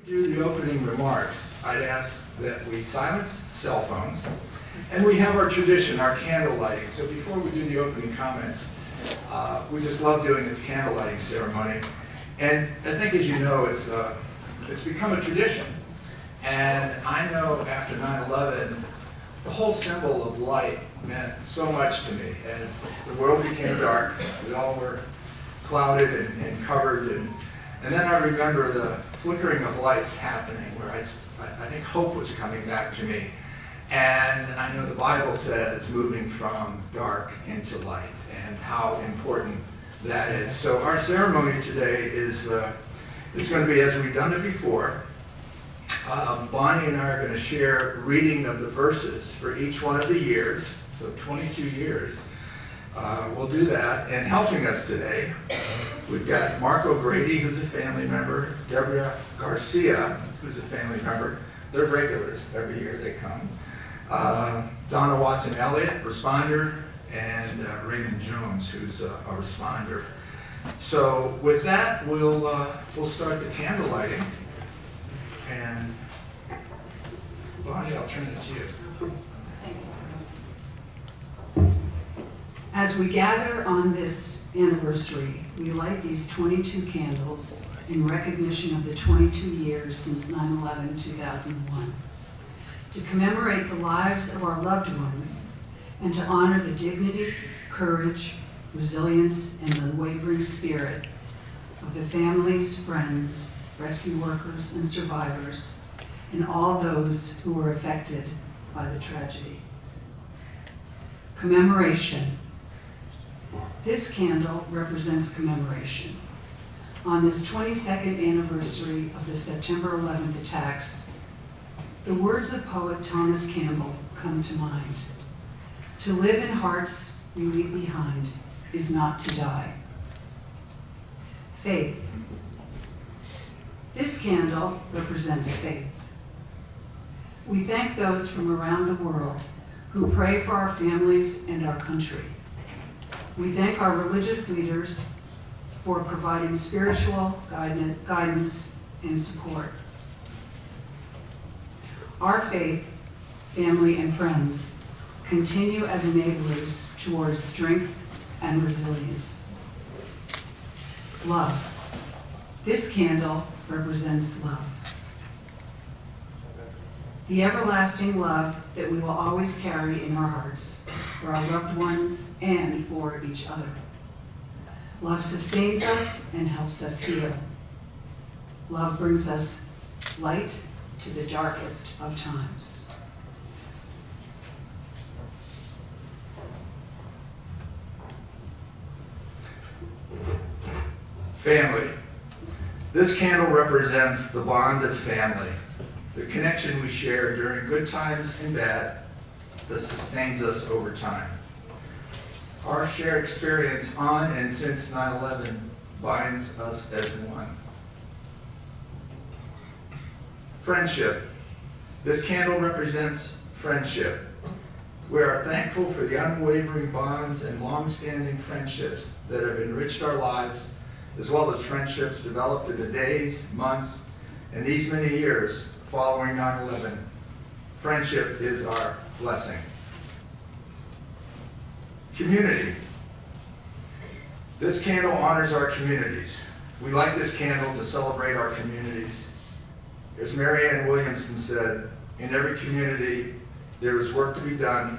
Do the opening remarks, I'd ask that we silence cell phones, and we have our tradition, our candle lighting. So before we do the opening comments, we just love doing this candle lighting ceremony. And I think, as you know, it's become a tradition. And I know after 9/11, the whole symbol of light meant so much to me. As the world became dark, we all were clouded and covered, and then I remember the flickering of lights happening where I think hope was coming back to me. And I know the Bible says moving from dark into light and how important that is. So our ceremony today is going to be as we've done it before. Bonnie and I are going to share reading of the verses for each one of the years, so 22 years. We'll do that. And helping us today, we've got Mark O'Grady, who's a family member, Deborah Garcia, who's a family member. They're regulars. Every year they come. Donna Watson-Elliott, responder, and Raymond Jones, who's a responder. So with that, we'll start the candle lighting. And Bonnie, I'll turn it to you. As we gather on this anniversary, we light these 22 candles in recognition of the 22 years since 9/11/2001, to commemorate the lives of our loved ones and to honor the dignity, courage, resilience, and unwavering spirit of the families, friends, rescue workers, and survivors, and all those who were affected by the tragedy. Commemoration. This candle represents commemoration. On this 22nd anniversary of the September 11th attacks, the words of poet Thomas Campbell come to mind. To live in hearts we leave behind is not to die. Faith. This candle represents faith. We thank those from around the world who pray for our families and our country. We thank our religious leaders for providing spiritual guidance and support. Our faith, family, and friends continue as enablers towards strength and resilience. Love. This candle represents love. The everlasting love that we will always carry in our hearts for our loved ones and for each other. Love sustains us and helps us heal. Love brings us light to the darkest of times. Family. This candle represents the bond of family, the connection we share during good times and bad that sustains us over time. Our shared experience on and since 9/11 binds us as one. Friendship. This candle represents friendship. We are thankful for the unwavering bonds and long-standing friendships that have enriched our lives, as well as friendships developed in the days, months, and these many years following 9/11. Friendship is our blessing. Community. This candle honors our communities. We light this candle to celebrate our communities. As Mary Ann Williamson said, in every community there is work to be done.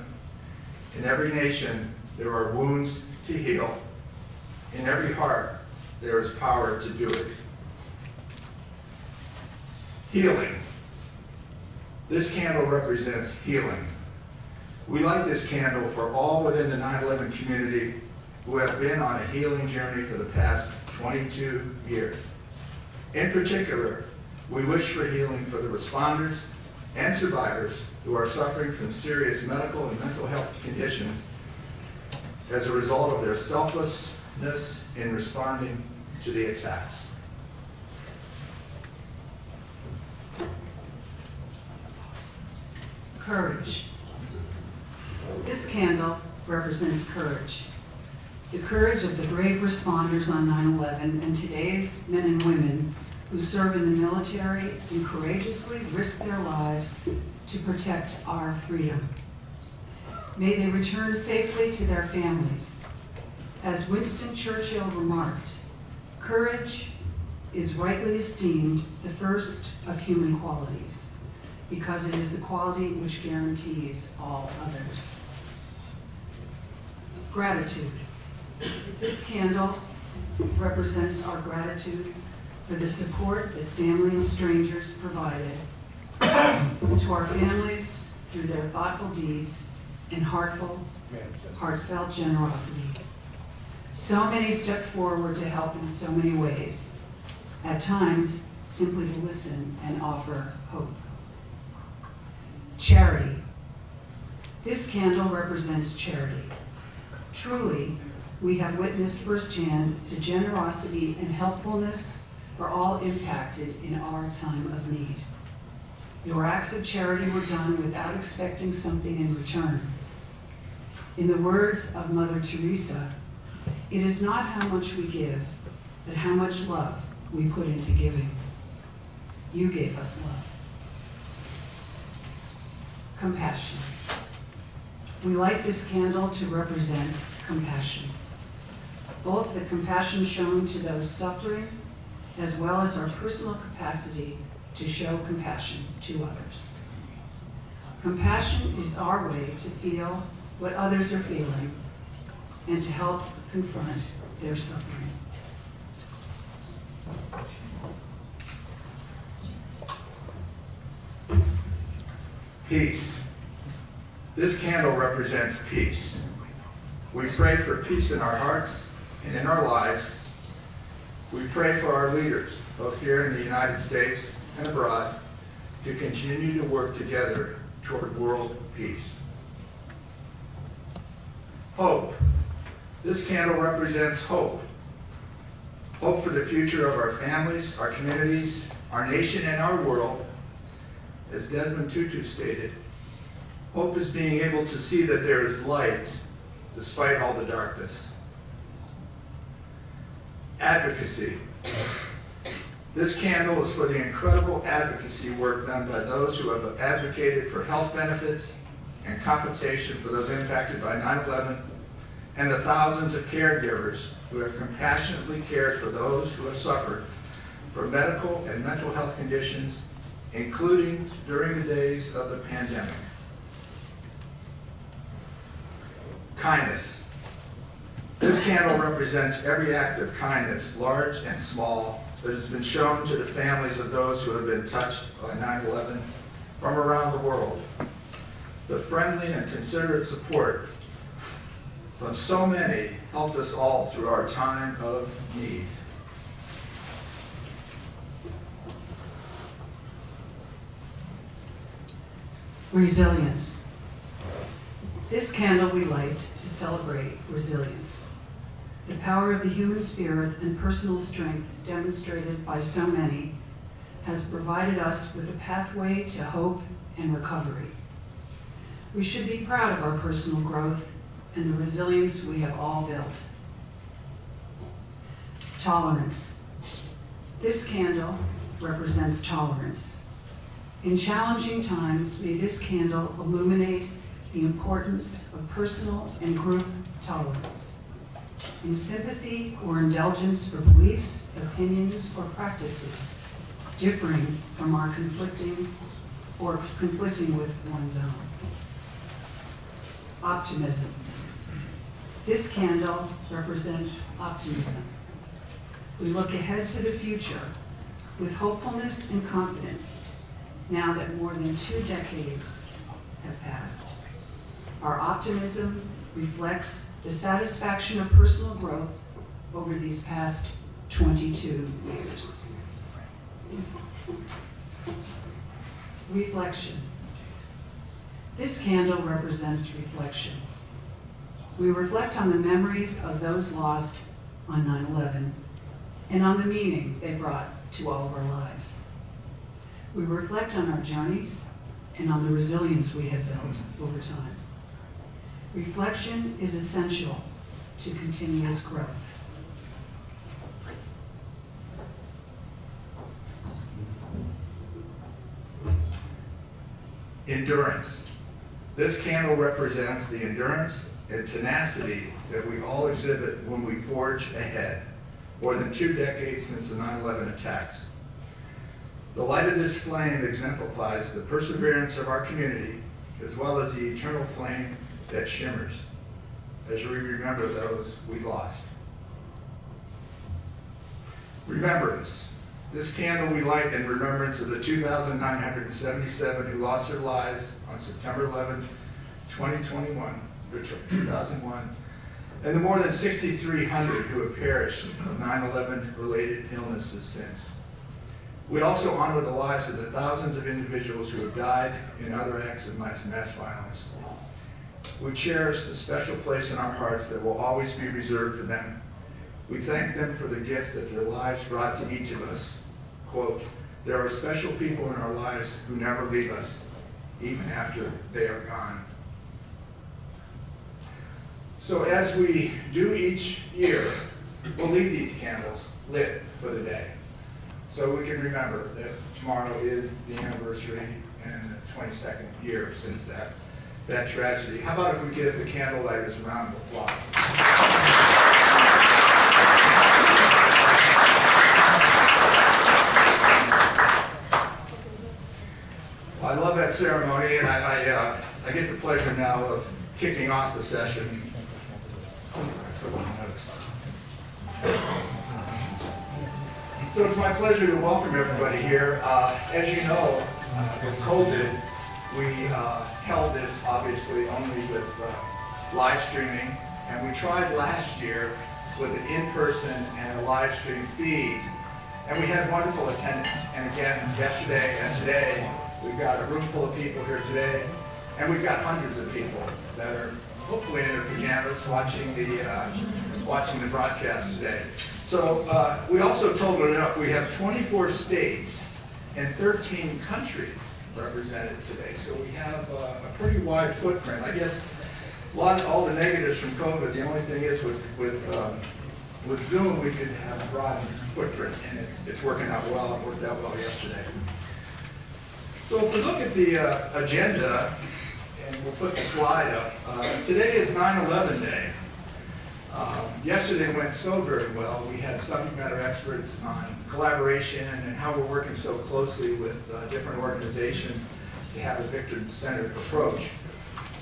In every nation there are wounds to heal. In every heart there is power to do it. Healing. This candle represents healing. We light this candle for all within the 9/11 community who have been on a healing journey for the past 22 years. In particular, we wish for healing for the responders and survivors who are suffering from serious medical and mental health conditions as a result of their selflessness in responding to the attacks. Courage. This candle represents courage. The courage of the brave responders on 9/11 and today's men and women who serve in the military and courageously risk their lives to protect our freedom. May they return safely to their families. As Winston Churchill remarked, courage is rightly esteemed the first of human qualities, because it is the quality which guarantees all others. Gratitude. This candle represents our gratitude for the support that family and strangers provided to our families through their thoughtful deeds and heartfelt generosity. So many stepped forward to help in so many ways, at times simply to listen and offer hope. Charity. This candle represents charity. Truly, we have witnessed firsthand the generosity and helpfulness for all impacted in our time of need. Your acts of charity were done without expecting something in return. In the words of Mother Teresa, it is not how much we give, but how much love we put into giving. You gave us love. Compassion. We light this candle to represent compassion. Both the compassion shown to those suffering, as well as our personal capacity to show compassion to others. Compassion is our way to feel what others are feeling and to help confront their suffering. Peace. This candle represents peace. We pray for peace in our hearts and in our lives. We pray for our leaders, both here in the United States and abroad, to continue to work together toward world peace. Hope. This candle represents hope. Hope for the future of our families, our communities, our nation, and our world. As Desmond Tutu stated, hope is being able to see that there is light despite all the darkness. Advocacy. This candle is for the incredible advocacy work done by those who have advocated for health benefits and compensation for those impacted by 9/11, and the thousands of caregivers who have compassionately cared for those who have suffered from medical and mental health conditions, including during the days of the pandemic. Kindness. This candle represents every act of kindness, large and small, that has been shown to the families of those who have been touched by 9/11 from around the world. The friendly and considerate support from so many helped us all through our time of need. Resilience. This candle we light to celebrate resilience. The power of the human spirit and personal strength demonstrated by so many has provided us with a pathway to hope and recovery. We should be proud of our personal growth and the resilience we have all built. Tolerance. This candle represents tolerance. In challenging times, may this candle illuminate the importance of personal and group tolerance. In sympathy or indulgence for beliefs, opinions, or practices differing from our conflicting with one's own. Optimism. This candle represents optimism. We look ahead to the future with hopefulness and confidence now that more than 2 decades have passed. Our optimism reflects the satisfaction of personal growth over these past 22 years. Reflection. This candle represents reflection. We reflect on the memories of those lost on 9/11 and on the meaning they brought to all of our lives. We reflect on our journeys and on the resilience we have built over time. Reflection is essential to continuous growth. Endurance. This candle represents the endurance and tenacity that we all exhibit when we forge ahead, more than 2 decades since the 9/11 attacks. The light of this flame exemplifies the perseverance of our community, as well as the eternal flame that shimmers as we remember those we lost. Remembrance. This candle we light in remembrance of the 2,977 who lost their lives on September 11, 2001, and the more than 6,300 who have perished of 9/11 related illnesses since. We also honor the lives of the thousands of individuals who have died in other acts of mass violence. We cherish the special place in our hearts that will always be reserved for them. We thank them for the gift that their lives brought to each of us. Quote, "There are special people in our lives who never leave us, even after they are gone." So as we do each year, we'll leave these candles lit for the day, so we can remember that tomorrow is the anniversary and the 22nd year since that tragedy. How about if we give the candlelighters a round of applause? I love that ceremony, and I get the pleasure now of kicking off the session. So it's my pleasure to welcome everybody here. As you know, with COVID, we held this obviously only with live streaming, and we tried last year with an in-person and a live stream feed, and we had wonderful attendance. And again, yesterday and today, we've got a room full of people here today, and we've got hundreds of people that are hopefully in their pajamas watching the broadcast today. So we also totaled it up. We have 24 states and 13 countries represented today. So we have a pretty wide footprint. I guess all the negatives from COVID, the only thing is with Zoom, we could have a broad footprint, and it's working out well. It worked out well yesterday. So if we look at the agenda, and we'll put the slide up, today is 9/11 Day. Yesterday went so very well. We had subject matter experts on collaboration and how we're working so closely with different organizations to have a victim-centered approach.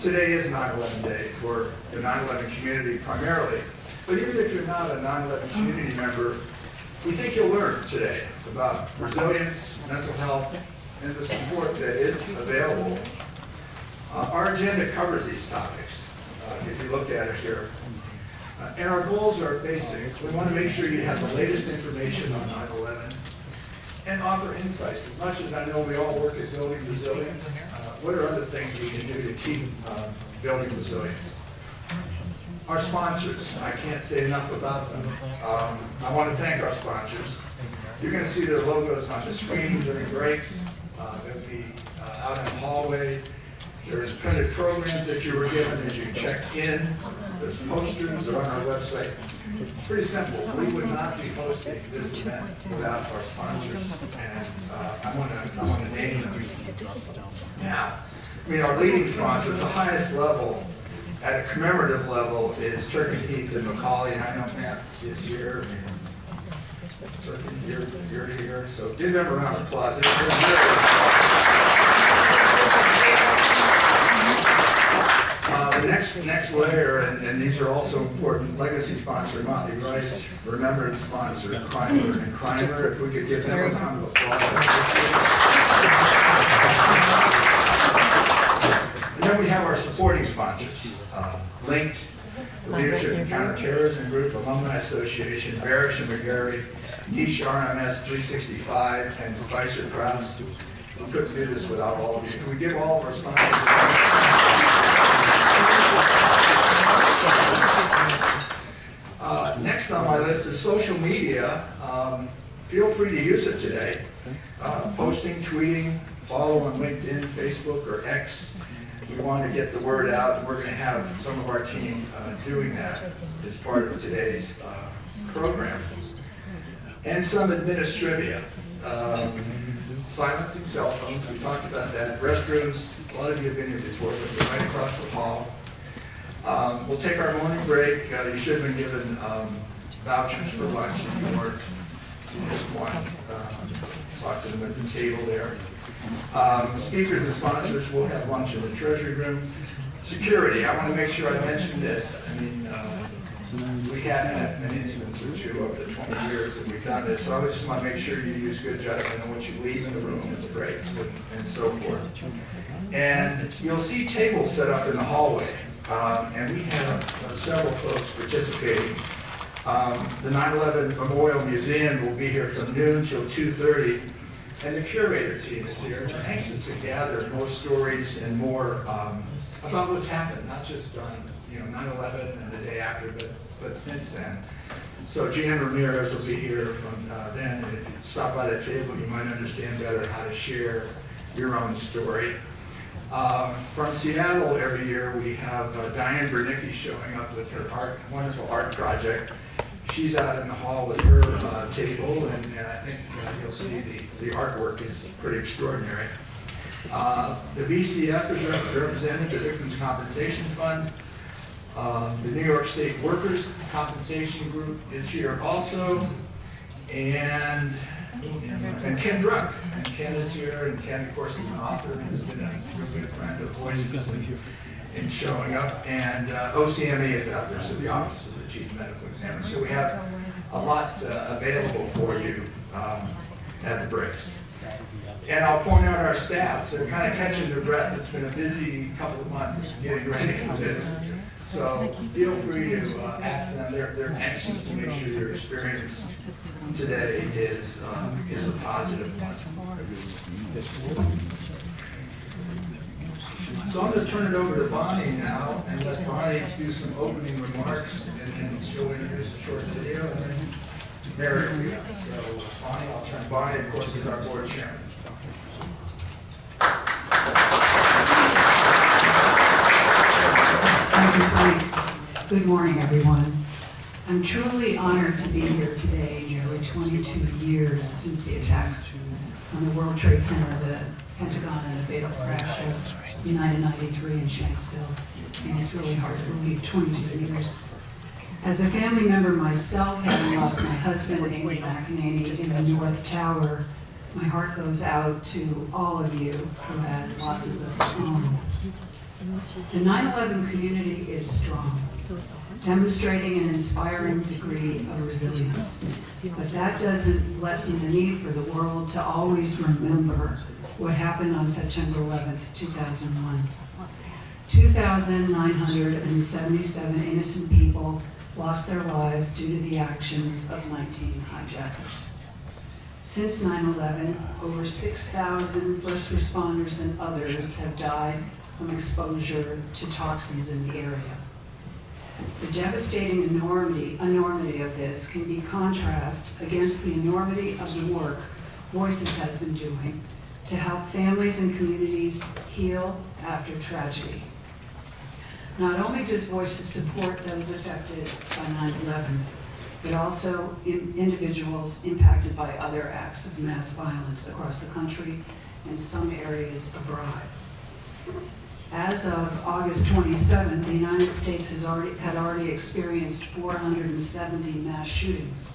Today is 9/11 Day for the 9/11 community primarily, but even if you're not a 9/11 community member, we think you'll learn today about resilience, mental health, and the support that is available. Our agenda covers these topics, if you look at it here. And our goals are basic. We want to make sure you have the latest information on 9/11 and offer insights. As much as I know we all work at building resilience, what are other things we can do to keep building resilience? Our sponsors, I can't say enough about them. I want to thank our sponsors. You're going to see their logos on the screen during breaks. They'll be out in the hallway. There's printed programs that you were given as you checked in. There's posters that are on our website. It's pretty simple. We would not be hosting this event without our sponsors, and I want to name them. Now, I mean, our leading sponsors, the highest level, at a commemorative level, is Turk and Heath and Macaulay, and I know Matt is here. Turk and here to here. So give them a round of applause. The next layer, and these are also important, legacy sponsor, Motley Rice, Remembrance sponsor, Crimer and Crimer, if we could give them a round of applause. And then we have our supporting sponsors, Linked, the Leadership and Counterterrorism Group, Alumni Association, Barish and McGarry, Niche RMS 365, and Spicer Krause. We couldn't do this without all of you. Can we give all of our sponsors next on my list is social media. Feel free to use it today. Posting, tweeting, follow on LinkedIn, Facebook, or X. We want to get the word out, and we're going to have some of our team doing that as part of today's program. And some administrivia. silencing cell phones, we talked about that. Restrooms, a lot of you have been here before, but they're right across the hall. We'll take our morning break. You should have been given vouchers for lunch if you weren't. You just want talk to them at the table there. Speakers and sponsors will have lunch in the treasury room. Security, I want to make sure I mention this. I mean, we have had an instance or two over the 20 years that we've done this, so I just want to make sure you use good judgment on what you leave in the room at the breaks and so forth. And you'll see tables set up in the hallway, and we have several folks participating. The 9/11 Memorial Museum will be here from noon till 2:30, and the curator team is here. We're anxious to gather more stories and more about what's happened, not just on 9/11 and the day after, but since then. So Jan Ramirez will be here from then, and if you stop by that table, you might understand better how to share your own story. From Seattle every year, we have Diane Bernicki showing up with her wonderful art project. She's out in the hall with her table, and I think you'll see the artwork is pretty extraordinary. The VCF is represented, the Victims Compensation Fund. The New York State Workers' Compensation Group is here also, and Ken Druck. And Ken is here, and Ken, of course, is an author and has been a real good friend of Voices in showing up. And OCME is out there, so the Office of the Chief Medical Examiner. So we have a lot available for you at the breaks. And I'll point out our staff. They're kind of catching their breath. It's been a busy couple of months getting ready for this. So feel free to ask them. They're anxious to make sure your experience today is a positive one. So I'm going to turn it over to Bonnie now and let Bonnie do some opening remarks, and then she'll introduce a short video, and then Marriot will be on. So Bonnie, I'll turn. Bonnie, of course, is our board chairman. Thank you, Frank. Good morning, everyone. I'm truly honored to be here today, nearly 22 years since the attacks on the World Trade Center, the Pentagon, and the fatal crash of United 93 in Shanksville. And it's really hard to believe, 22 years. As a family member myself, having lost my husband, Amy McEnany, in the North Tower, my heart goes out to all of you who had losses of your own. The 9/11 community is strong, demonstrating an inspiring degree of resilience. But that doesn't lessen the need for the world to always remember what happened on September 11th, 2001. 2,977 innocent people lost their lives due to the actions of 19 hijackers. Since 9/11, over 6,000 first responders and others have died from exposure to toxins in the area. The devastating enormity of this can be contrasted against the enormity of the work Voices has been doing to help families and communities heal after tragedy. Not only does Voices support those affected by 9/11, but also individuals impacted by other acts of mass violence across the country and some areas abroad. As of August 27th, the United States had already experienced 470 mass shootings.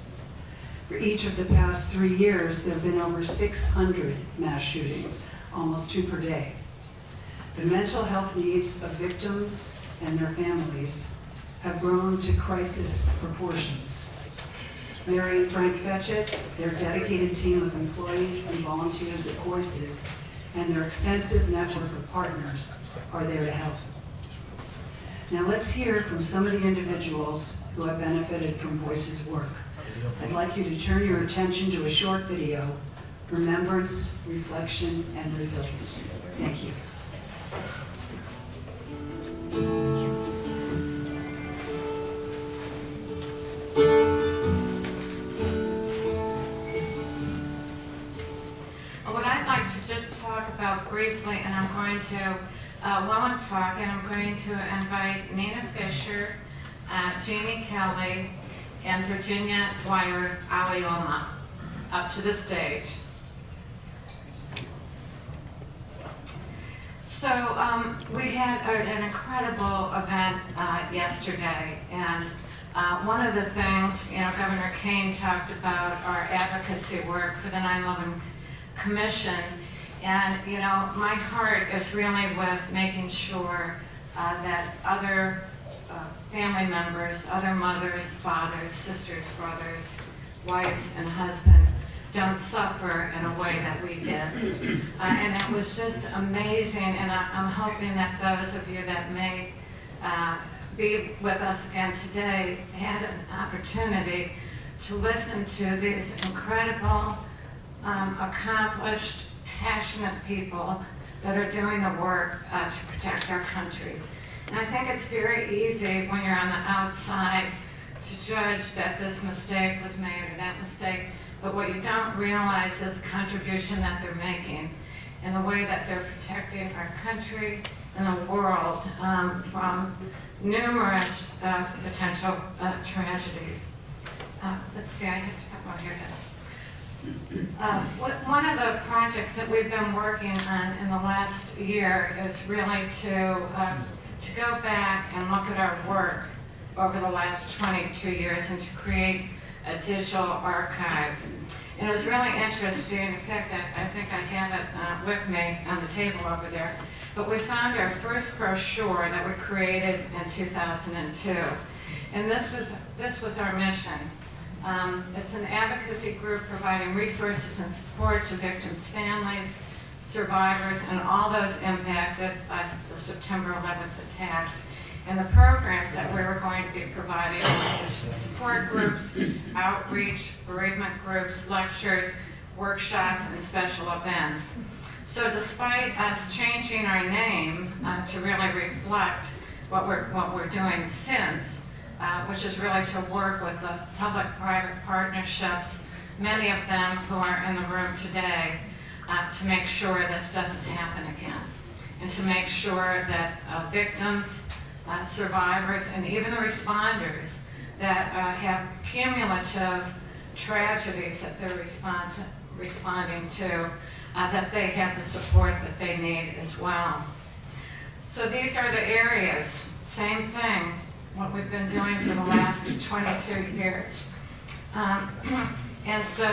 For each of the past 3 years, there have been over 600 mass shootings, almost 2 per day. The mental health needs of victims and their families have grown to crisis proportions. Mary and Frank Fetchett, their dedicated team of employees and volunteers at Voices, and their extensive network of partners are there to help. Now let's hear from some of the individuals who have benefited from Voices' work. I'd like you to turn your attention to a short video, Remembrance, Reflection, and Resilience. Thank you. What I'd like to just talk about briefly, and I'm going to, while I'm talking, I'm going to invite Nina Fisher, Jeannie Kelly, and Virginia Dwyer Alioma up to the stage. So we had an incredible event yesterday, and one of the things, Governor Kane talked about our advocacy work for the 9/11 Commission, and my heart is really with making sure that other family members, other mothers, fathers, sisters, brothers, wives, and husbands don't suffer in a way that we did. And it was just amazing, and I'm hoping that those of you that may be with us again today had an opportunity to listen to these incredible, accomplished, passionate people that are doing the work to protect our countries. And I think it's very easy when you're on the outside to judge that this mistake was made or that mistake. But what you don't realize is the contribution that they're making and the way that they're protecting our country and the world from numerous potential tragedies. Let's see, I have to put one here. One of the projects that we've been working on in the last year is really to go back and look at our work over the last 22 years and to create a digital archive. And it was really interesting. In fact, I think I have it with me on the table over there. But we found our first brochure that we created in 2002. And this was our mission. It's an advocacy group providing resources and support to victims' families, survivors, and all those impacted by the September 11th attacks. And the programs that we were going to be providing were support groups, outreach, bereavement groups, lectures, workshops, and special events. So despite us changing our name to really reflect what we're doing since, which is really to work with the public-private partnerships, many of them who are in the room today, to make sure this doesn't happen again, and to make sure that victims, survivors, and even the responders that have cumulative tragedies that they're responding to, that they have the support that they need as well. So these are the areas, same thing, what we've been doing for the last 22 years. And so,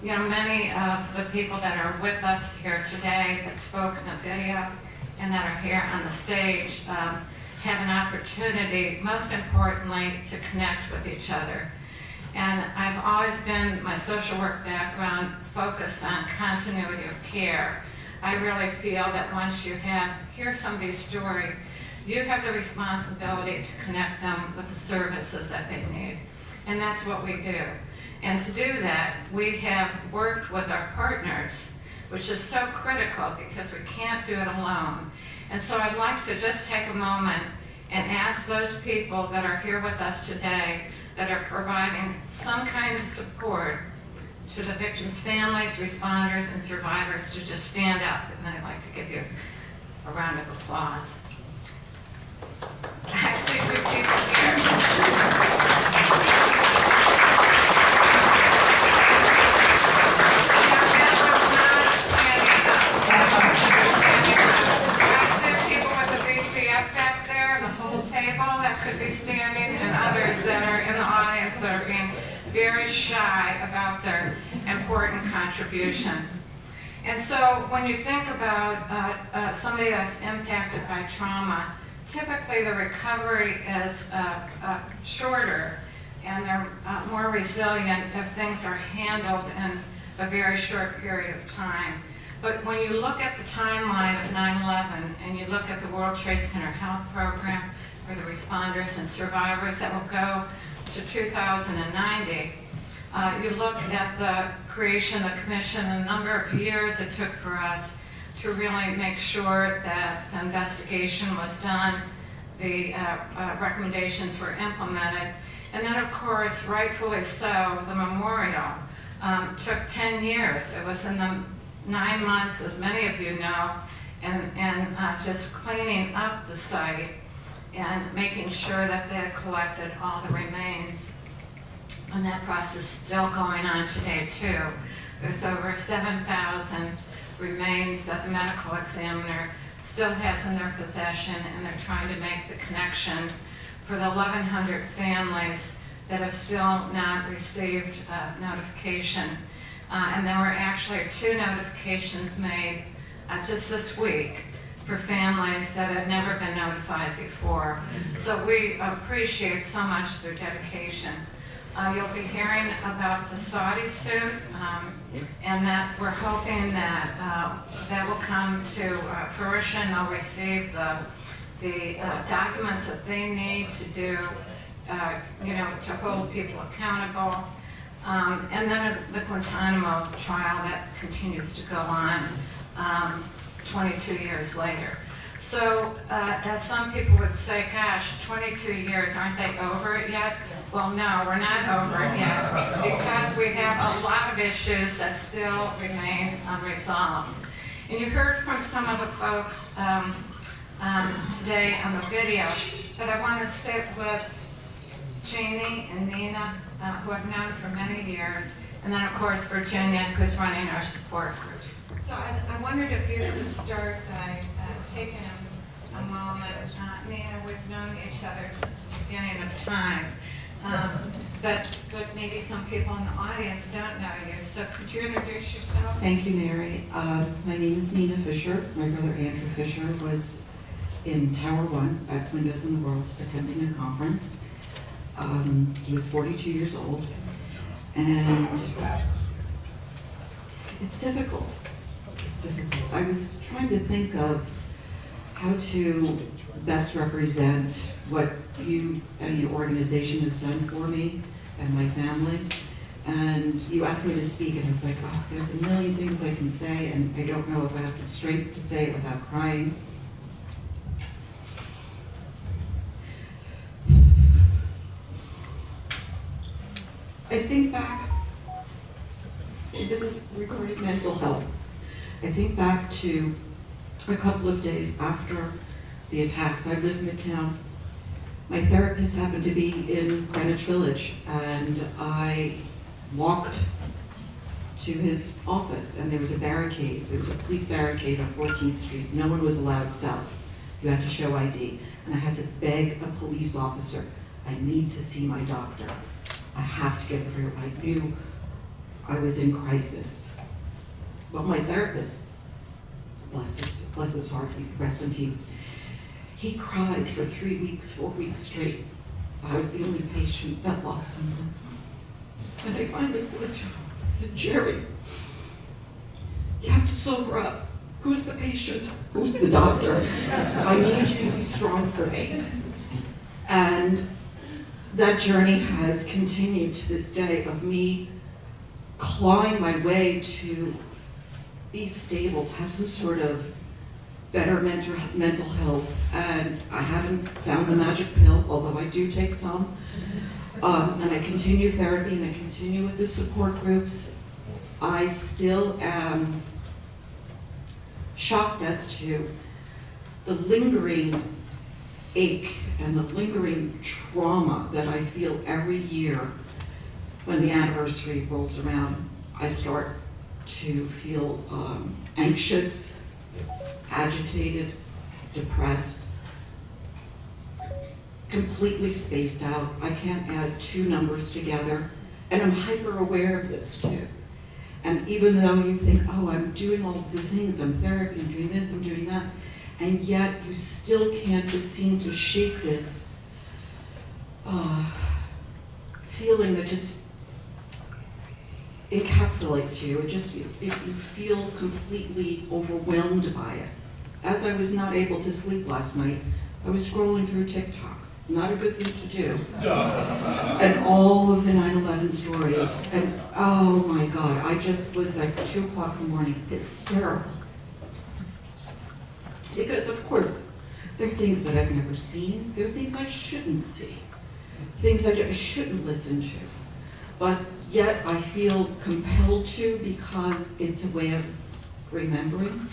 many of the people that are with us here today that spoke in the video and that are here on the stage have an opportunity, most importantly, to connect with each other. And I've always been, my social work background, focused on continuity of care. I really feel that once you hear somebody's story, you have the responsibility to connect them with the services that they need. And that's what we do. And to do that, we have worked with our partners, which is so critical because we can't do it alone. And so I'd like to just take a moment and ask those people that are here with us today that are providing some kind of support to the victims' families, responders, and survivors to just stand up. And I'd like to give you a round of applause. I see two people here. Standing, and others that are in the audience that are being very shy about their important contribution. And so when you think about somebody that's impacted by trauma, typically the recovery is shorter and they're more resilient if things are handled in a very short period of time. But when you look at the timeline of 9/11 and you look at the World Trade Center Health Program, for the responders and survivors that will go to 2090. You look at the creation of the commission and the number of years it took for us to really make sure that the investigation was done, the recommendations were implemented, and then of course, rightfully so, the memorial took 10 years. It was in the 9 months, as many of you know, and just cleaning up the site and making sure that they had collected all the remains. And that process is still going on today too. There's over 7,000 remains that the medical examiner still has in their possession, and they're trying to make the connection for the 1,100 families that have still not received notification. And there were actually 2 notifications made just this week for families that had never been notified before. So we appreciate so much their dedication. You'll be hearing about the Saudi suit, and that we're hoping that that will come to fruition. They'll receive the documents that they need to do, to hold people accountable. And then the Guantanamo trial that continues to go on 22 years later. So, as some people would say, gosh, 22 years, aren't they over it yet? Well, no, we're not over it yet, because we have a lot of issues that still remain unresolved. And you heard from some of the folks today on the video, but I want to sit with Janie and Nina, who I've known for many years, and then of course Virginia, who's running our support groups. So I wondered if you could start by taking a moment. Nina, we've known each other since the beginning of time, but maybe some people in the audience don't know you, so could you introduce yourself? Thank you, Mary. My name is Nina Fisher. My brother Andrew Fisher was in Tower 1 at Windows in the World attending a conference. He was 42 years old, and it's difficult. It's difficult. I was trying to think of how to best represent what you and your organization has done for me and my family. And you asked me to speak, and I was like, oh, there's a million things I can say, and I don't know if I have the strength to say it without crying. I think back, this is regarding mental health. I think back to a couple of days after the attacks. I live midtown. My therapist happened to be in Greenwich Village, and I walked to his office, and there was a barricade. There was a police barricade on 14th Street. No one was allowed south. You had to show ID. And I had to beg a police officer, I need to see my doctor. I have to get through. I knew I was in crisis. Well, my therapist, bless his heart, he's rest in peace, he cried for 3 weeks, 4 weeks straight. I was the only patient that lost someone. And I finally said to him, I said, Jerry, you have to sober up. Who's the patient? Who's the doctor? I need you to be strong for me. And that journey has continued to this day of me clawing my way to be stable, to have some sort of better mental health. And I haven't found the magic pill, although I do take some. And I continue therapy, and I continue with the support groups. I still am shocked as to the lingering ache and the lingering trauma that I feel every year when the anniversary rolls around. I start to feel anxious, agitated, depressed, completely spaced out. I can't add 2 numbers together, and I'm hyper aware of this too. And even though you think, oh, I'm doing all of the things, I'm therapy, I'm doing this, I'm doing that, and yet you still can't just seem to shake this feeling that just encapsulates you. It just, you feel completely overwhelmed by it. As I was not able to sleep last night, I was scrolling through TikTok. Not a good thing to do. And all of the 9/11 stories, and oh my God, I just was like 2 o'clock in the morning, hysterical. Because of course, there are things that I've never seen, there are things I shouldn't see, things I shouldn't listen to, but yet I feel compelled to because it's a way of remembering.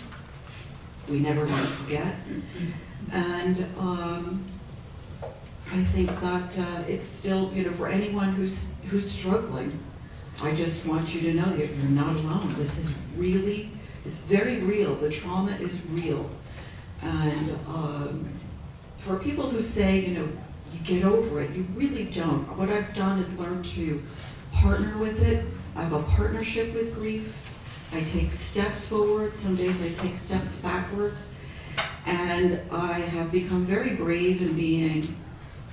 We never want to forget. And I think that it's still, for anyone who's struggling, I just want you to know that you're not alone. This is really, it's very real. The trauma is real. And for people who say, you get over it, you really don't. What I've done is learn to partner with it. I have a partnership with grief. I take steps forward. Some days I take steps backwards. And I have become very brave in being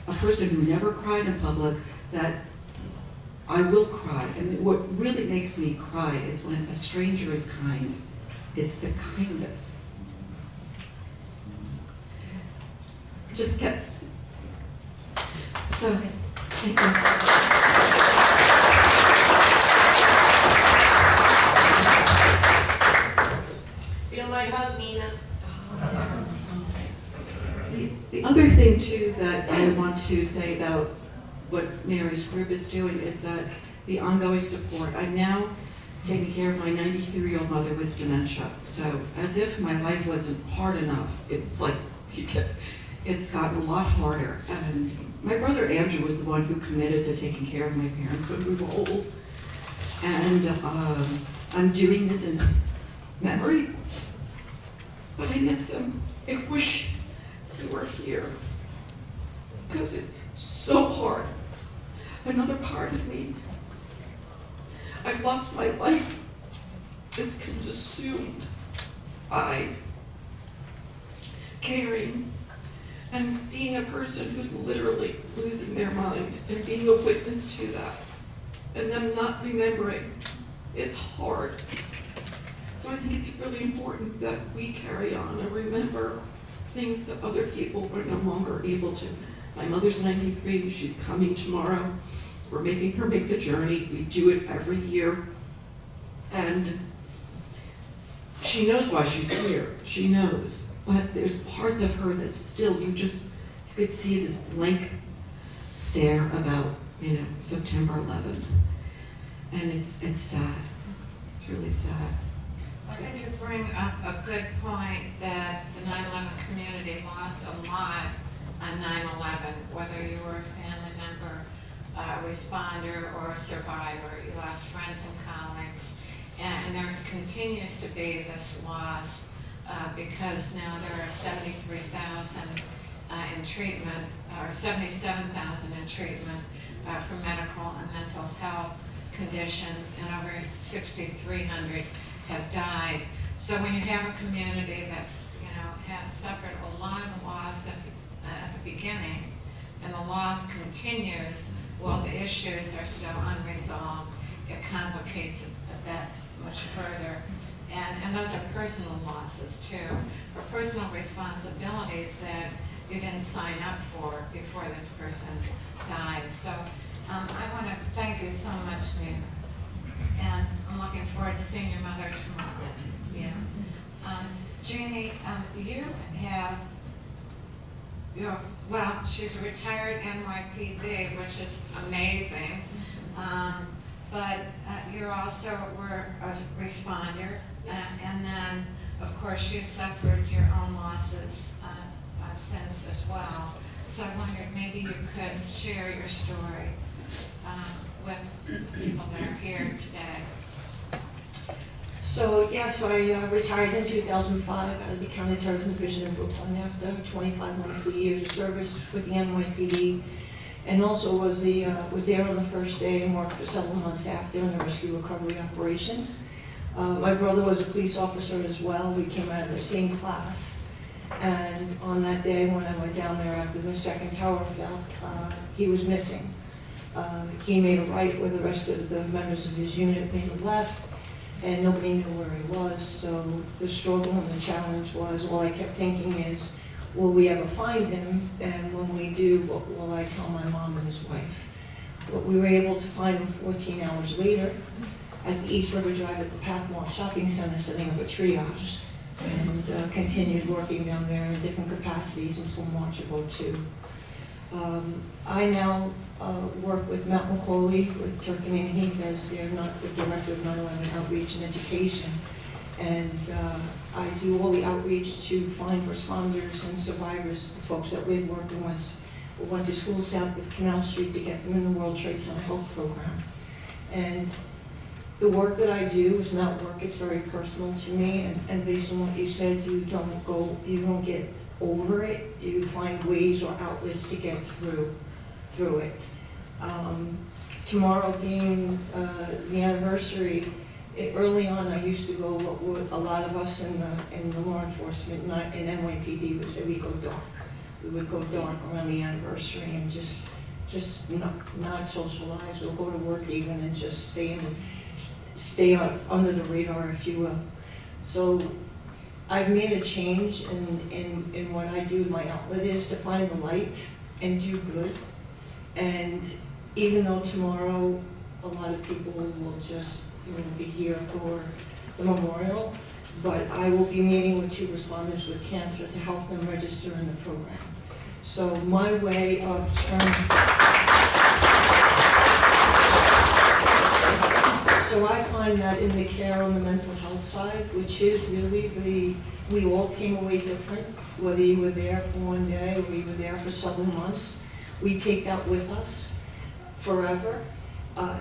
a person who never cried in public, that I will cry. And what really makes me cry is when a stranger is kind. It's the kindness. It just gets. So, thank you. Feel my hug, Nina. The other thing too that I want to say about what Mary's group is doing is that the ongoing support. I'm now taking care of my 93-year-old mother with dementia. So as if my life wasn't hard enough, it's gotten a lot harder. And my brother Andrew was the one who committed to taking care of my parents when we were old. And I'm doing this in his memory, but I miss him. I wish he were here, because it's so hard. Another part of me, I've lost my life. It's consumed by caring and seeing a person who's literally losing their mind and being a witness to that, and them not remembering. It's hard. So I think it's really important that we carry on and remember things that other people are no longer able to. My mother's 93, she's coming tomorrow. We're making her make the journey. We do it every year. And she knows why she's here. She knows. But there's parts of her that still, you could see this blank stare about, September 11th. And it's sad. It's really sad. I think you bring up a good point that the 9/11 community lost a lot on 9/11, whether you were a family member, a responder, or a survivor. You lost friends and colleagues, and there continues to be this loss because now there are 73,000 in treatment, or 77,000 in treatment for medical and mental health conditions, and over 6,300 have died. So when you have a community that's, had suffered a lot of loss at the beginning, and the loss continues while the issues are still unresolved, it complicates it that much further. And those are personal losses too, or personal responsibilities that you didn't sign up for before this person died. So I want to thank you so much, Nina. And I'm looking forward to seeing your mother tomorrow. Yeah. Jeannie, she's a retired NYPD, which is amazing. But you also were a responder, and then, of course, you suffered your own losses since as well. So I wondered maybe you could share your story with the people that are here today. So yes, I retired in 2005 out of the Counterterrorism Division in Brooklyn after 25 wonderful years of service with the NYPD, and also was there on the first day and worked for several months after in the rescue recovery operations. My brother was a police officer as well. We came out of the same class, and on that day when I went down there after the second tower fell, he was missing. He made a right where the rest of the members of his unit made a left, and nobody knew where he was. So the struggle and the challenge was, all I kept thinking is, will we ever find him? And when we do, what will I tell my mom and his wife? But we were able to find him 14 hours later at the East River Drive at the Pathmark Shopping Center, setting up a triage, and continued working down there in different capacities until March of '02. I now work with Matt McCauley with Turkey as they're not the director of 9/11 outreach and education, and I do all the outreach to find responders and survivors, the folks that live working with. We went to school south of Canal Street to get them in the World Trade Center Health Program, and the work that I do is not work, it's very personal to me, and based on what you said, you don't get over it, you find ways or outlets to get through it. Tomorrow being the anniversary, early on I used to go, what a lot of us in the law enforcement, not in NYPD, would say we go dark. We would go dark around the anniversary and just not socialize or go to work even and just stay under the radar, if you will. So I've made a change in what I do. My outlet is to find the light and do good. And even though tomorrow a lot of people will just be here for the memorial, but I will be meeting with 2 responders with cancer to help them register in the program. So my way of So I find that in the care on the mental health side, which is really we all came away different, whether you were there for one day or you were there for several months, we take that with us forever.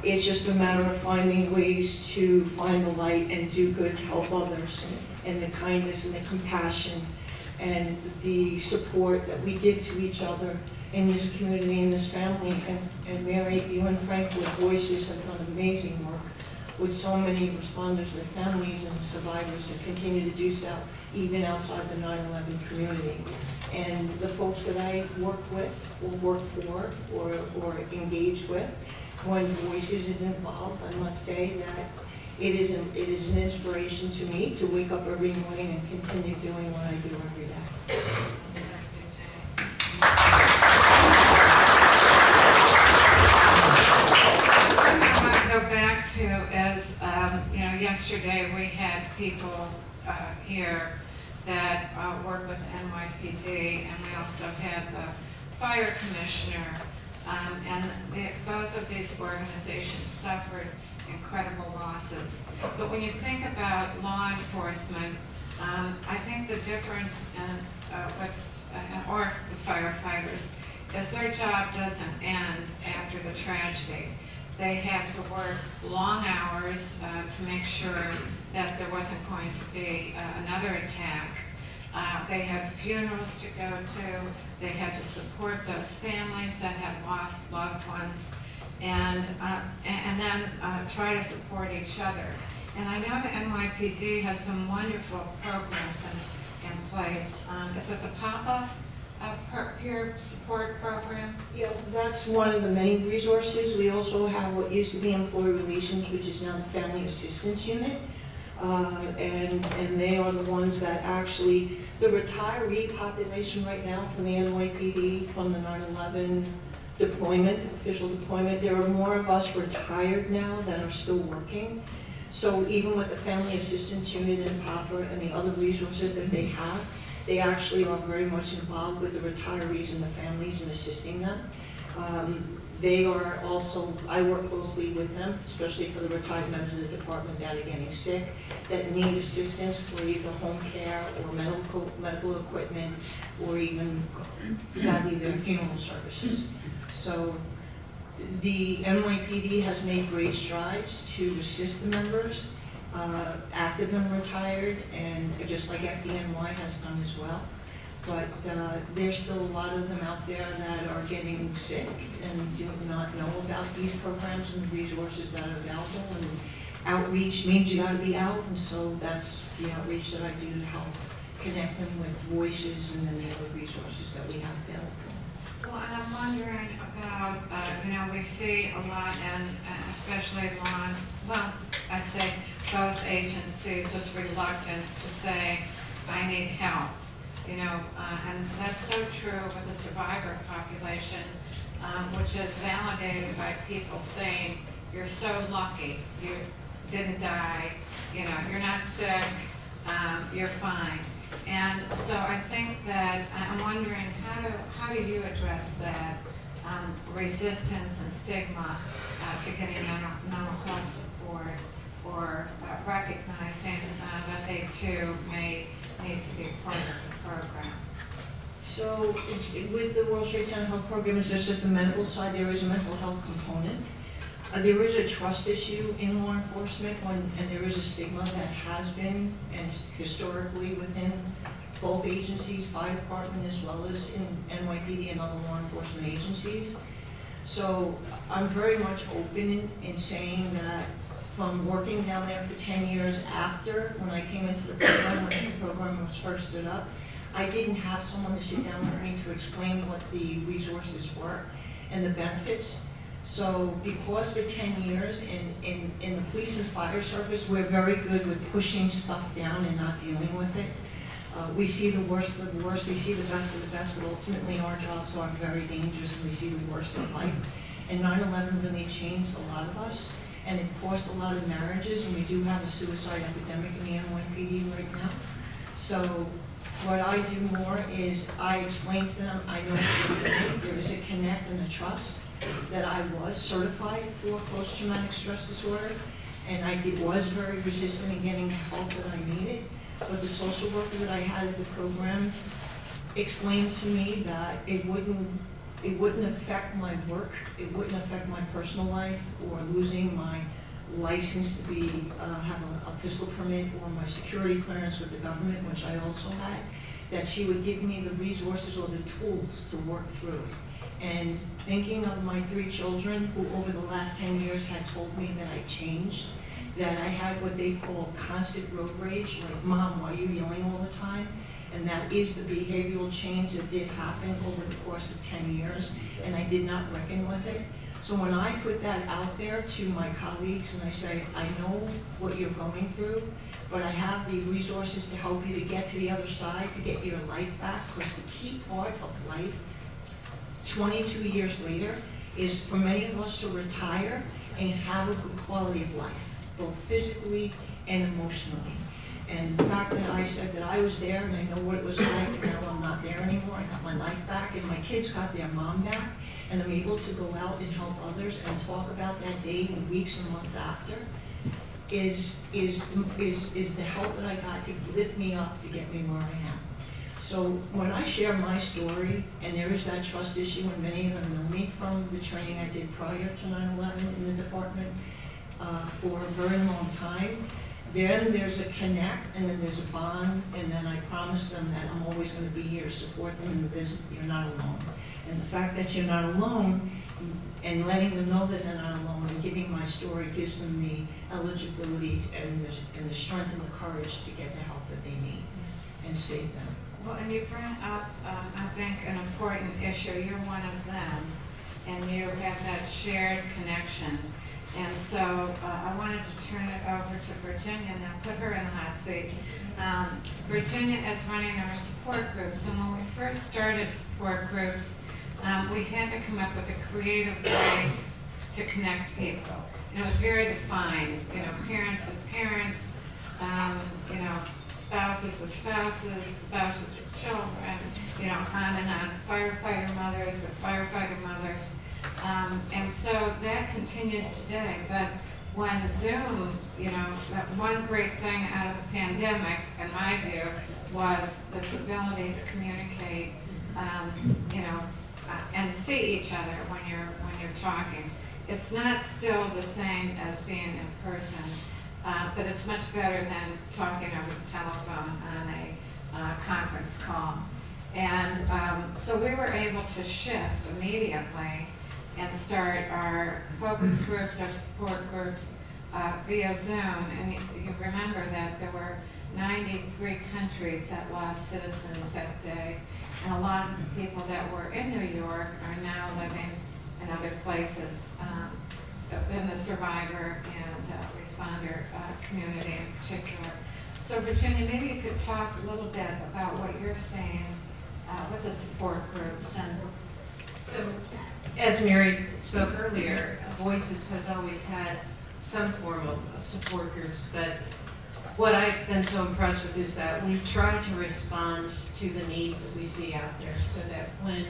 It's just a matter of finding ways to find the light and do good to help others, and the kindness and the compassion and the support that we give to each other in this community, in this family. And Mary, you and Frank with Voices have done amazing work with so many responders, their families, and survivors, and continue to do so even outside the 9/11 community. And the folks that I work with, or work for, or engage with, when Voices is involved, I must say that it is an inspiration to me to wake up every morning and continue doing what I do every day. I want to go back to, as yesterday we had people here that work with NYPD, and we also had the fire commissioner, and both of these organizations suffered incredible losses. But when you think about law enforcement, I think the difference or the firefighters is their job doesn't end after the tragedy. They had to work long hours to make sure that there wasn't going to be another attack. They had funerals to go to. They had to support those families that had lost loved ones, and then try to support each other. And I know the NYPD has some wonderful programs in place. Is it the PAPA peer support program? Yeah, that's one of the many resources. We also have what used to be Employee Relations, which is now the Family Assistance Unit. And they are the ones that actually, the retiree population right now from the NYPD, from the 9/11 deployment, official deployment, there are more of us retired now that are still working. So even with the Family Assistance Unit and PAPA and the other resources that they have, they actually are very much involved with the retirees and the families and assisting them. They are also, I work closely with them, especially for the retired members of the department that are getting sick, that need assistance for either home care or medical equipment, or even, sadly, their funeral services. So the NYPD has made great strides to assist the members, active and retired, and just like FDNY has done as well. But there's still a lot of them out there that are getting sick and do not know about these programs and the resources that are available. And outreach means you got to be out, and so that's the outreach that I do to help connect them with Voices and then the other resources that we have available. Well, and I'm wondering about, we see a lot, and especially I'd say both agencies, just reluctance to say, I need help. And that's so true with the survivor population, which is validated by people saying, you're so lucky, you didn't die, you're not sick, you're fine. And so I think that I'm wondering, how do you address that resistance and stigma to getting mental health support, or recognizing that they too may need to be part of the program? So with the World Trade Center Health Program, it's just at the medical side, there is a mental health component. There is a trust issue in law enforcement, and there is a stigma that has been, and historically within both agencies, fire department as well as in NYPD and other law enforcement agencies. So I'm very much open in saying that from working down there for 10 years after, when I came into the program, when the program was first stood up, I didn't have someone to sit down with me to explain what the resources were and the benefits. So because for 10 years in the police and fire service, we're very good with pushing stuff down and not dealing with it. We see the worst of the worst, we see the best of the best, but ultimately our jobs are very dangerous and we see the worst of life. And 9/11 really changed a lot of us, and it cost a lot of marriages, and we do have a suicide epidemic in the NYPD right now. So what I do more is I explain to them, I know there is a connect and a trust, that I was certified for post-traumatic stress disorder, and I was very resistant in getting the help that I needed. But the social worker that I had at the program explained to me that it wouldn't affect my work, it wouldn't affect my personal life, or losing my license to have a pistol permit, or my security clearance with the government, which I also had, that she would give me the resources or the tools to work through it. And thinking of my 3 children who over the last 10 years had told me that I changed, that I had what they call constant road rage, like, Mom, why are you yelling all the time? And that is the behavioral change that did happen over the course of 10 years, and I did not reckon with it. So when I put that out there to my colleagues and I say, I know what you're going through, but I have the resources to help you to get to the other side, to get your life back, because the key part of life 22 years later is for many of us to retire and have a good quality of life, both physically and emotionally. And the fact that I said that I was there and I know what it was like, and now I'm not there anymore, I got my life back, and my kids got their mom back, and I'm able to go out and help others and talk about that day and weeks and months after, is the help that I got to lift me up to get me where I am. So when I share my story, and there is that trust issue, and many of them know me from the training I did prior to 9/11 in the department for a very long time, then there's a connect, and then there's a bond, and then I promise them that I'm always going to be here to support them, and you're not alone. And the fact that you're not alone, and letting them know that they're not alone, and giving my story gives them the eligibility and the strength and the courage to get the help that they need and save them. Well, and you bring up, I think, an important issue. You're one of them, and you have that shared connection. And so I wanted to turn it over to Virginia now, put her in the hot seat. Virginia is running our support groups, and when we first started support groups, we had to come up with a creative way to connect people. And it was very defined, parents with parents, spouses with spouses, spouses with children, on and on, firefighter mothers with firefighter mothers. And so that continues today, but when Zoom, that one great thing out of the pandemic, in my view, was this ability to communicate, and see each other when you're talking. It's not still the same as being in person, but it's much better than talking over the telephone on a conference call. And so we were able to shift immediately and start our focus groups, our support groups via Zoom. And you remember that there were 93 countries that lost citizens that day. And a lot of the people that were in New York are now living in other places, in the survivor and responder community in particular. So Virginia, maybe you could talk a little bit about what you're seeing with the support groups. And so, as Mary spoke earlier, Voices has always had some form of support groups, but what I've been so impressed with is that we try to respond to the needs that we see out there, so that when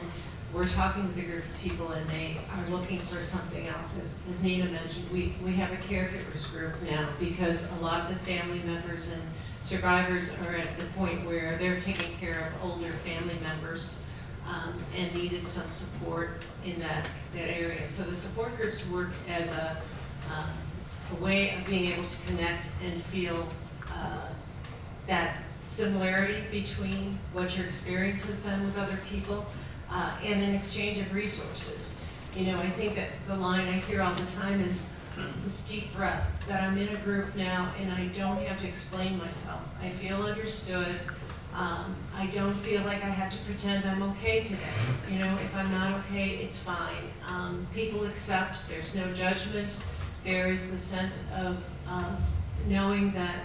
we're talking with a group of people and they are looking for something else, as Nina mentioned, we have a caregivers group now, because a lot of the family members and survivors are at the point where they're taking care of older family members and needed some support in that area. So the support groups work as a way of being able to connect and feel that similarity between what your experience has been with other people and an exchange of resources. You know, I think that the line I hear all the time is this deep breath, that I'm in a group now and I don't have to explain myself. I feel understood. I don't feel like I have to pretend I'm okay today. You know, if I'm not okay, it's fine. People accept, there's no judgment. There is the sense of knowing that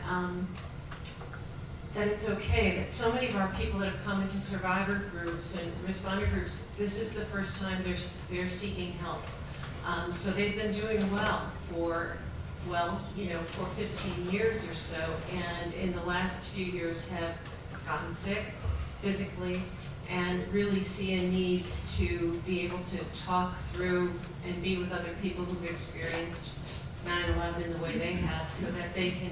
that it's okay, that so many of our people that have come into survivor groups and responder groups, this is the first time they're seeking help. So they've been doing well for, well, you know, for 15 years or so, and in the last few years have gotten sick physically and really see a need to be able to talk through and be with other people who've experienced 9/11 in the way they have, so that they can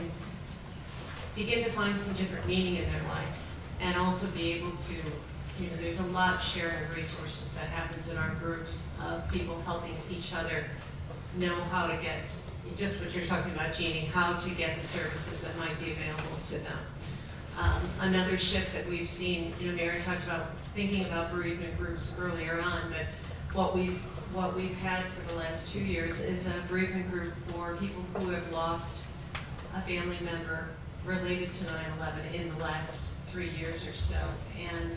begin to find some different meaning in their life, and also be able to, you know, there's a lot of sharing of resources that happens in our groups of people helping each other know how to get, just what you're talking about, Jeannie, how to get the services that might be available to them. Another shift that we've seen, you know, Mary talked about thinking about bereavement groups earlier on, but what we've had for the last 2 years is a bereavement group for people who have lost a family member related to 9/11 in the last 3 years or so. And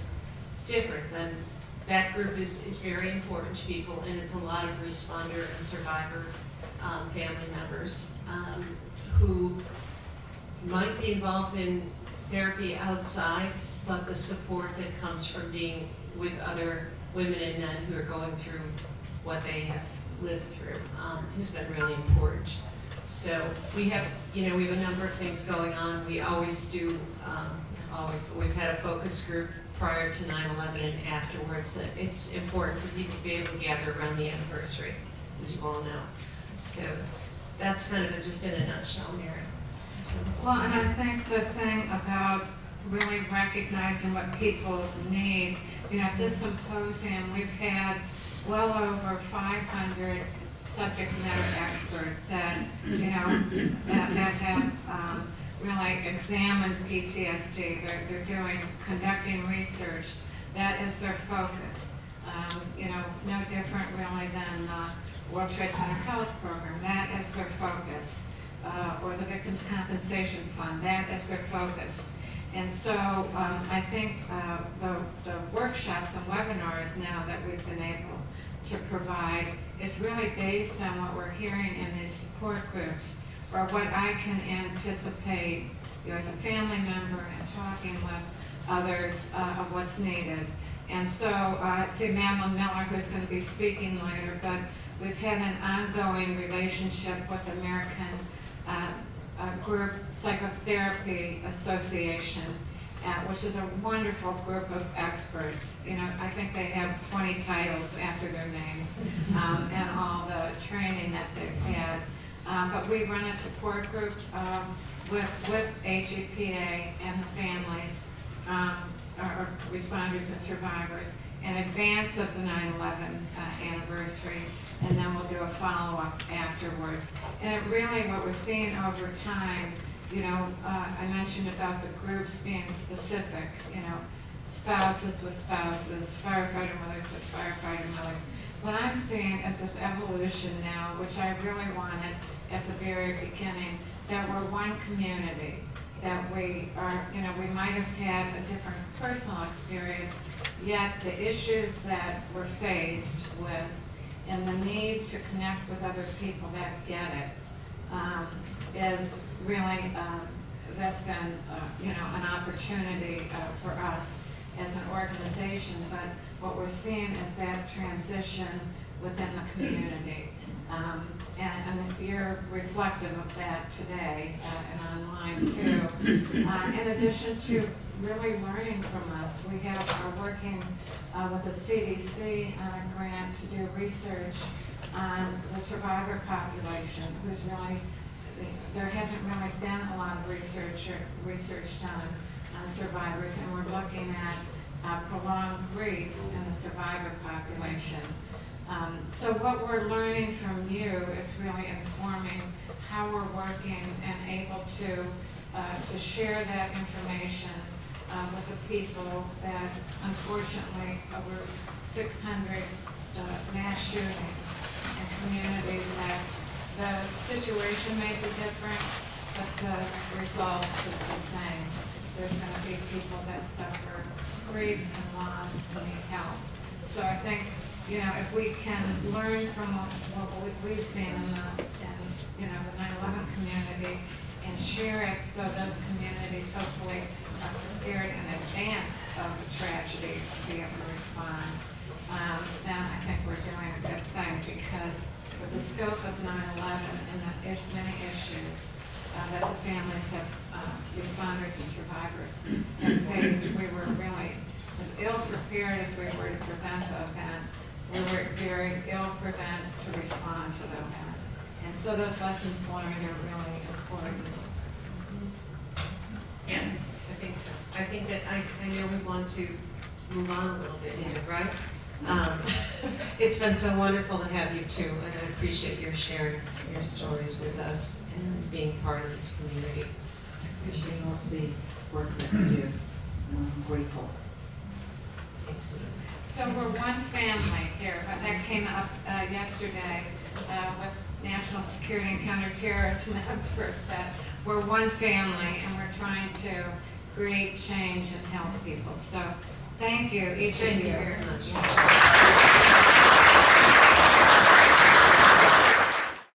it's different than, that group is very important to people, and it's a lot of responder and survivor family members who might be involved in therapy outside, but the support that comes from being with other women and men who are going through what they have lived through has been really important. So we have, you know, we have a number of things going on. We always do, always, but we've had a focus group prior to 9/11 and afterwards, that it's important for people to be able to gather around the anniversary, as you all know. So that's kind of just in a nutshell, Mary. So, Well, and I think the thing about really recognizing what people need, you know, at this symposium, we've had well over 500 subject matter experts that, you know, that have really examined PTSD. They're conducting research. That is their focus. You know, no different really than World Trade Center Health Program. That is their focus. Or the Victims' Compensation Fund. That is their focus. And so I think the workshops and webinars now that we've been able to provide is really based on what we're hearing in these support groups, or what I can anticipate, you know, as a family member and talking with others of what's needed. And so I see Madeline Miller, who's going to be speaking later, but we've had an ongoing relationship with the American Group Psychotherapy Association, which is a wonderful group of experts. You know, I think they have 20 titles after their names, and all the training that they've had. But we run a support group with HEPA and the families, or responders and survivors, in advance of the 9/11 anniversary, and then we'll do a follow-up afterwards. And it really, what we're seeing over time, you know, I mentioned about the groups being specific, you know, spouses with spouses, firefighter mothers with firefighter mothers. What I'm seeing is this evolution now, which I really wanted at the very beginning, that we're one community, that we are, you know, we might have had a different personal experience, yet the issues that we're faced with and the need to connect with other people that get it is really, that's been, you know, an opportunity for us as an organization. But what we're seeing is that transition within the community. And you're reflective of that today and online too. In addition to really learning from us, we are working with the CDC on a grant to do research on the survivor population, who's really, there hasn't really been a lot of research done on survivors, and we're looking at prolonged grief in the survivor population. So what we're learning from you is really informing how we're working and able to share that information with the people that unfortunately over 600 mass shootings in communities that the situation may be different, but the result is the same. There's going to be people that suffer grief and loss and need help. So I think, you know, if we can learn from what we've seen in the 9/11 community and share it so those communities hopefully are prepared in advance of the tragedy to be able to respond, then I think we're doing a good thing, because with the scope of 9/11 and the many issues that the families have, responders and survivors have faced, we were really as ill prepared as we were to prevent the event. We were very ill prepared to respond to the event. And so those lessons learned are really important. Yes, I think so. I think that I know we want to move on a little bit here, right? It's been so wonderful to have you too, and I appreciate your sharing your stories with us and being part of this community. I appreciate all the work that you do, and I'm grateful. Excellent. So we're one family here, but that came up yesterday with national security and counterterrorism experts, that we're one family and we're trying to create change and help people. So thank you, each of you. Thank you very much.